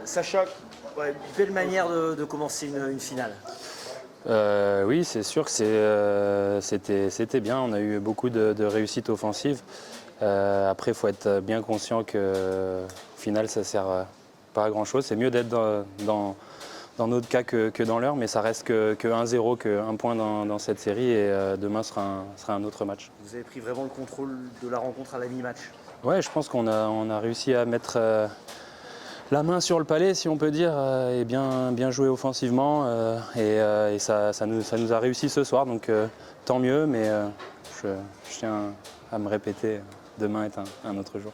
Sacha, ouais, belle manière de commencer une finale. Oui, c'est sûr que c'était bien. On a eu beaucoup de réussites offensives. Après, il faut être bien conscient qu'au final, ça ne sert pas à grand-chose. C'est mieux d'être dans notre cas que dans leur, mais ça reste que 1-0, que 1 point dans cette série. Et demain sera un autre match. Vous avez pris vraiment le contrôle de la rencontre à la mi-match. Ouais, je pense qu'on a réussi à mettre la main sur le palais, si on peut dire, et bien joué offensivement. Et ça nous a réussi ce soir, donc tant mieux, mais je tiens à me répéter, demain est un autre jour.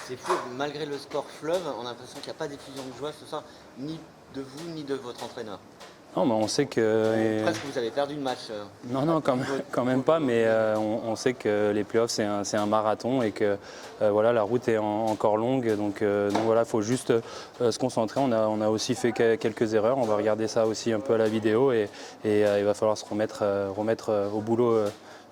C'est fou, malgré le score fleuve, on a l'impression qu'il n'y a pas d'effusion de joie ce soir, ni de vous, ni de votre entraîneur. Non, mais on sait que... Presque vous avez perdu le match. Non, quand même pas, mais on sait que les playoffs, c'est un marathon et que voilà, la route est encore longue. Donc voilà, il faut juste se concentrer. On a aussi fait quelques erreurs. On va regarder ça aussi un peu à la vidéo et il va falloir se remettre au boulot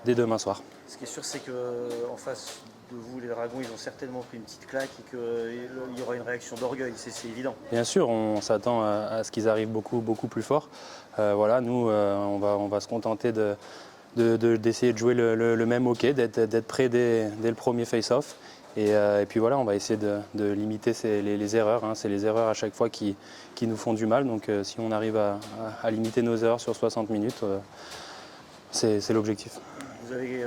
dès demain soir. Ce qui est sûr, c'est qu'en face de vous, les Dragons, ils ont certainement pris une petite claque et qu'il y aura une réaction d'orgueil, c'est évident. Bien sûr, on s'attend à ce qu'ils arrivent beaucoup plus fort. Voilà, nous, on va se contenter d'essayer de jouer le même hockey, d'être prêt dès le premier face-off. Et puis voilà, on va essayer de limiter les erreurs. Hein. C'est les erreurs à chaque fois qui nous font du mal. Donc si on arrive à limiter nos erreurs sur 60 minutes, c'est l'objectif. Vous avez,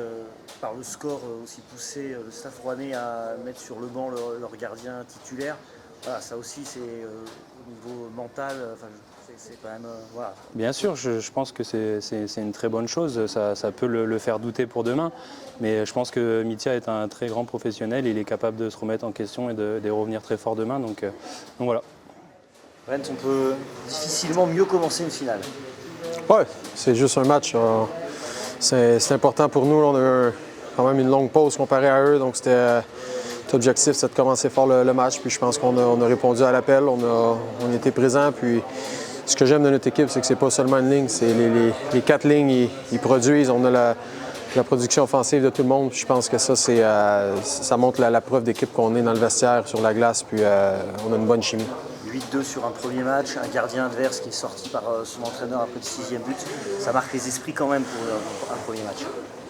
par le score aussi poussé le Stade Rouennais à mettre sur le banc leur gardien titulaire. Voilà, ça aussi, c'est au niveau mental, c'est quand même... voilà. Bien sûr, je pense que c'est une très bonne chose. Ça peut le faire douter pour demain. Mais je pense que Mitya est un très grand professionnel. Il est capable de se remettre en question et de revenir très fort demain. Donc voilà. Brent, on peut difficilement mieux commencer une finale. Ouais, c'est juste un match. C'est important pour nous. On a eu quand même une longue pause comparé à eux. Donc l'objectif, c'est de commencer fort le match. Puis je pense qu'on a répondu à l'appel. On était présents. Puis ce que j'aime de notre équipe, c'est que c'est pas seulement une ligne. C'est les 4 lignes, ils produisent. On a la production offensive de tout le monde. Puis je pense que ça montre la preuve d'équipe qu'on est dans le vestiaire, sur la glace. Puis on a une bonne chimie. 8-2 sur un premier match, un gardien adverse qui est sorti par son entraîneur après le 6e but. Ça marque les esprits quand même pour un premier match.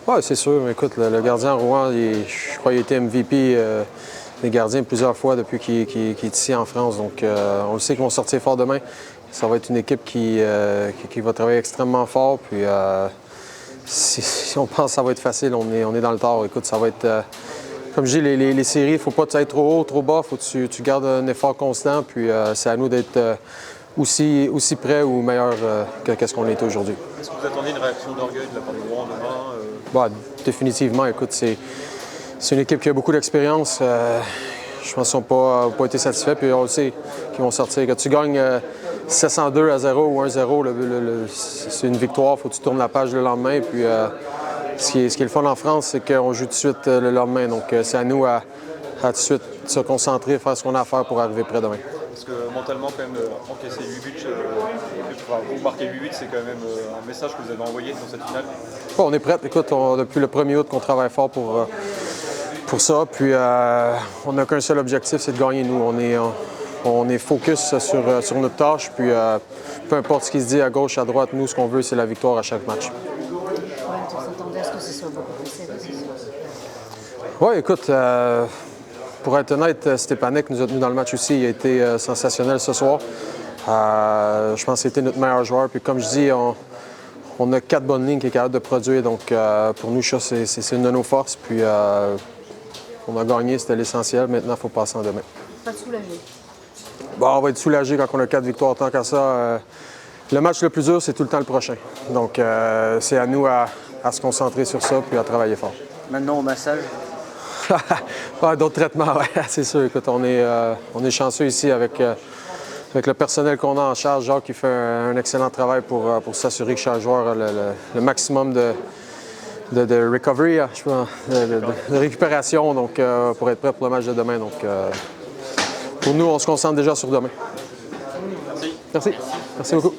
Oui, c'est sûr. Écoute, le gardien Rouen, je crois qu'il a été MVP des gardiens plusieurs fois depuis qu'il est ici en France. Donc on le sait qu'ils vont sortir fort demain. Ça va être une équipe qui va travailler extrêmement fort. Puis si on pense que ça va être facile, on est dans le tort. Écoute, ça va être... Comme je dis, les séries, il ne faut pas être trop haut, trop bas. Il faut que tu gardes un effort constant. Puis c'est à nous d'être aussi près ou meilleur que ce qu'on était aujourd'hui. Est-ce que vous attendez une réaction d'orgueil de la part du Rouen demain? Bah, définitivement. Écoute, c'est une équipe qui a beaucoup d'expérience. Je pense qu'ils n'ont pas été satisfaits. Puis on le sait qu'ils vont sortir. Quand tu gagnes 702 à 0 ou 1-0, c'est une victoire. Il faut que tu tournes la page le lendemain. Puis ce qui est le fun en France, c'est qu'on joue tout de suite le lendemain. Donc c'est à nous à tout de suite se concentrer, faire ce qu'on a à faire pour arriver près demain. Parce que mentalement, quand même, encaisser 8 buts, vous marquez 8 buts, c'est quand même un message que vous avez envoyé dans cette finale. Bon, on est prêts. Écoute, depuis le 1er août qu'on travaille fort pour ça. Puis on n'a qu'un seul objectif, c'est de gagner. Nous, on est focus sur notre tâche. Puis peu importe ce qui se dit à gauche, à droite, nous, ce qu'on veut, c'est la victoire à chaque match. On s'attendait à ce que ce soit beaucoup plus serré ce soir. Oui, écoute, pour être honnête, Stepanek nous a tenus dans le match aussi. Il a été sensationnel ce soir. Je pense que c'était notre meilleur joueur. Puis comme je dis, on a 4 bonnes lignes qui est capable de produire. Donc pour nous, ça, c'est une de nos forces. Puis on a gagné, c'était l'essentiel. Maintenant, il faut passer en demain. Pas de soulagé. Bon, on va être soulagé quand on a 4 victoires. Tant qu'à ça, le match le plus dur, c'est tout le temps le prochain. Donc c'est à nous à se concentrer sur ça puis à travailler fort. Maintenant au massage. Ouais, d'autres traitements, oui, c'est sûr. Écoute, on est chanceux ici avec le personnel qu'on a en charge. Jacques qui fait un excellent travail pour s'assurer que chaque joueur a le maximum de recovery, de récupération, donc, pour être prêt pour le match de demain. Donc, pour nous, on se concentre déjà sur demain. Merci. Merci. Merci beaucoup.